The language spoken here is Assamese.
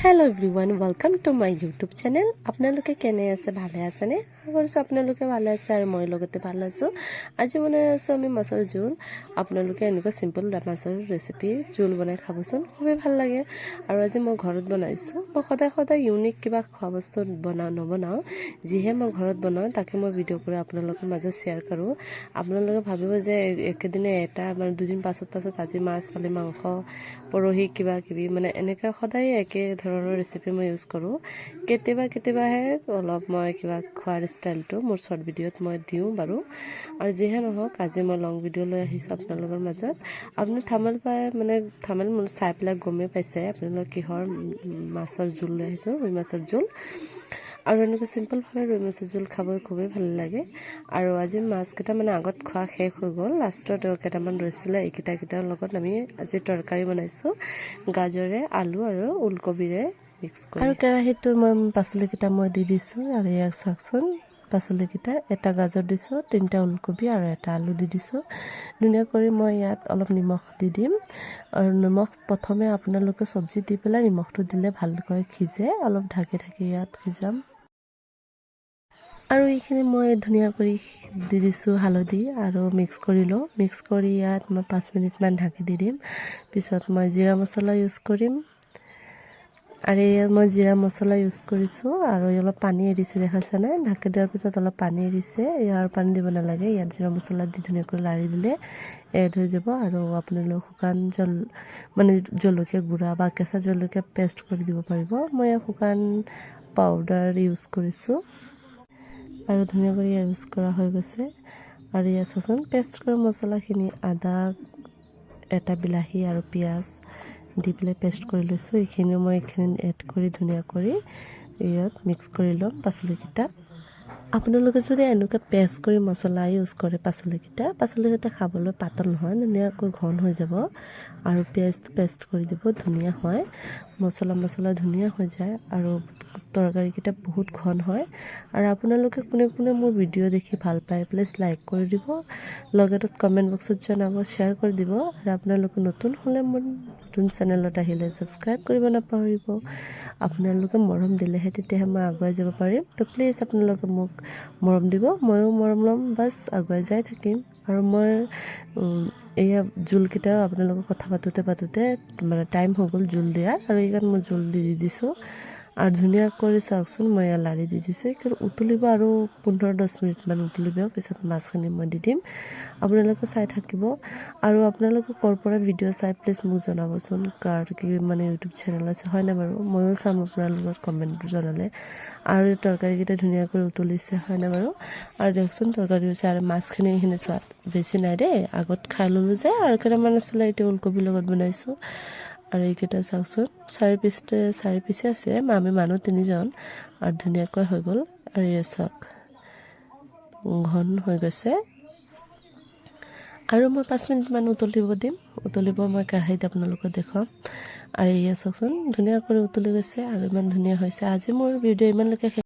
Hello' everyone, welcome to my YouTube channel. আপোনালোকে কেনে আছে, ভালে আছেনে? আশা কৰিছোঁ আপোনালোকে ভালে আছে আৰু মই লগতে ভাল আছোঁ। আজি বনাই আছোঁ আমি মাছৰ জোল। আপোনালোকে এনেকুৱা চিম্পল মাছৰ ৰেচিপি জোল বনাই খাবচোন, খুবেই ভাল লাগে। আৰু আজি মই ঘৰত বনাইছোঁ। মই সদায় ইউনিক কিবা খোৱা বস্তু নবনাওঁ। যিহে মই ঘৰত বনাওঁ তাকে মই ভিডিঅ' কৰি আপোনালোকৰ মাজত শ্বেয়াৰ কৰোঁ। আপোনালোকে ভাবিব যে একেদিনে এটা মানে দুদিন পাছত আজি মাছ, কালি মাংস, পৰহি কিবা কিবি, মানে এনেকৈ সদায় একে ধৰণৰ ৰেচিপি মই ইউজ কৰোঁ। কেতিয়াবাহে অলপ মই কিবা খোৱাৰ ষ্টাইলটো মোৰ শ্বৰ্ট ভিডিঅ'ত মই দিওঁ বাৰু। আৰু যিহে নহওক আজি মই লং ভিডিঅ' লৈ আহিছোঁ আপোনালোকৰ মাজত। আপুনি থামেল মোৰ চাই পেলাই গমেই পাইছে আপোনালোক কিহৰ মাছৰ জোল লৈ আহিছোঁ, ৰৌ মাছৰ জোল। আৰু এনেকৈ চিম্পলভাৱে ৰৌ মাছৰ জোল খাবই খুবেই ভাল লাগে। আৰু আজি মাছকেইটা মানে আগত খোৱা শেষ হৈ গ'ল, লাষ্টত কেইটামান ৰৈছিলে। এইকেইটাৰ লগত আমি আজি তৰকাৰী বনাইছোঁ, গাজৰে, আলু আৰু ওলকবিৰে মিক্স কৰি। আৰু কেৰাহীটো মই পাচলিকেইটা মই দি দিছোঁ। আৰু ইয়াক চাওকচোন, পাচলিকেইটা এটা গাজৰ দিছোঁ, 3টা ওলকবি আৰু এটা আলু দি দিছোঁ। ধুনীয়া কৰি মই ইয়াত অলপ নিমখ দি দিম। আৰু নিমখ প্ৰথমে আপোনালোকে চব্জি দি পেলাই নিমখটো দিলে ভালকৈ সিজে, অলপ ঢাকি ইয়াত সিজাম। আৰু এইখিনি মই ধুনীয়া কৰি দি দিছোঁ হালধি আৰু মিক্স কৰি লওঁ। মিক্স কৰি ইয়াত মই 5 মিনিটমান ঢাকি দি দিম। পিছত মই জিৰা মছলা ইউজ কৰিম। আৰু ইয়াত মই জিৰা মছলা ইউজ কৰিছোঁ। আৰু অলপ পানী এৰিছে, দেখাছেনে? ঢাকি দিয়াৰ পিছত অলপ পানী এৰিছে। ইয়াৰ পানী দিব নালাগে। ইয়াত জিৰা মছলা দি ধুনীয়াকৈ লাৰি দিলে এড হৈ যাব। আৰু আপোনালোক শুকান জলকীয়া গুড়া বা কেঁচা জলকীয়া পেষ্ট কৰি দিব পাৰিব। মই শুকান পাউডাৰ ইউজ কৰিছোঁ। আৰু ধুনীয়া কৰি ইউজ কৰা হৈ গৈছে। আৰু ইয়াত চাচোন পেষ্ট কৰা মছলাখিনি আদা, এটা বিলাহী আৰু পিঁয়াজ দি পেলাই পেষ্ট কৰি লৈছোঁ। এইখিনি এড কৰি ধুনীয়া কৰি ইয়াত মিক্স কৰি ল'ম পাচলিকেইটা। আপোনালোকে যদি এনেকৈ পেষ্ট কৰি মছলা ইউজ কৰে পাচলিকেইটা খাবলৈ পাতল নহয়, ধুনীয়াকৈ ঘন হৈ যাব। আৰু পিঁয়াজটো পেষ্ট কৰি দিব, ধুনীয়া হয়। মছলা ধুনীয়া হৈ যায় আৰু তৰকাৰীকেইটা বহুত ঘন হয়। আৰু আপোনালোকে কোনে মোৰ ভিডিঅ' দেখি ভাল পায় প্লিজ লাইক কৰি দিব, লগতে কমেণ্ট বক্সত জনাব, শ্বেয়াৰ কৰি দিব। আৰু আপোনালোকে নতুন হ'লে মোৰ নতুন চেনেলত আহিলে ছাবস্ক্ৰাইব কৰিব নাপাহৰিব। আপোনালোকে মৰম দিলেহে তেতিয়াহে মই আগুৱাই যাব পাৰিম। তো প্লিজ আপোনালোকে মোক মৰম দিব, ময়ো মৰম ল'ম, বাছ আগুৱাই যাই থাকিম। আৰু মই এয়া জোলকেইটাও আপোনালোকক কথা পাতোতে মানে টাইম হৈ গ'ল জোল দিয়াৰ। আৰু এইকাৰণে মই জোল দি দিছোঁ। আৰু ধুনীয়া কৰি চাওকচোন, মই ইয়াত লাৰি দি দিছোঁ। কিন্তু উতলিব আৰু 15-10 মিনিটমান উতলিব, পিছত মাছখিনি মই দি দিম। আপোনালোকে চাই থাকিব। আৰু আপোনালোকে ক'ৰ পৰা ভিডিঅ' চাই প্লিজ মোক জনাবচোন। কাৰ কি মানে ইউটিউব চেনেল আছে হয়নে বাৰু? ময়ো চাম আপোনালোকৰ কমেণ্টটো জনালে। আৰু তৰকাৰীকেইটা ধুনীয়াকৈ উতলিছে হয়নে বাৰু? আৰু দিয়কচোন তৰকাৰী হৈছে। আৰু মাছখিনি এইখিনি চোৱাত বেছি নাই দেই, আগত খাই ল'লোঁ যে। আৰু কেইটামান আছিলে, এতিয়া ওলকবিৰ লগত বনাইছোঁ। আৰু এইকেইটা চাওকচোন, 4 পিচে আছে, আমি মানুহ 3জন। আৰু ধুনীয়াকৈ হৈ গ'ল। আৰু এই চাওক ঘন হৈ গৈছে। আৰু মই 5 মিনিটমান উতলিব দিম। মই কেৰাহীত আপোনালোকক দেখুৱাম। আৰু এয়া চাওকচোন ধুনীয়া কৰি উতলি গৈছে আৰু ইমান ধুনীয়া হৈছে। আজি মোৰ ভিডিঅ' ইমানলৈকে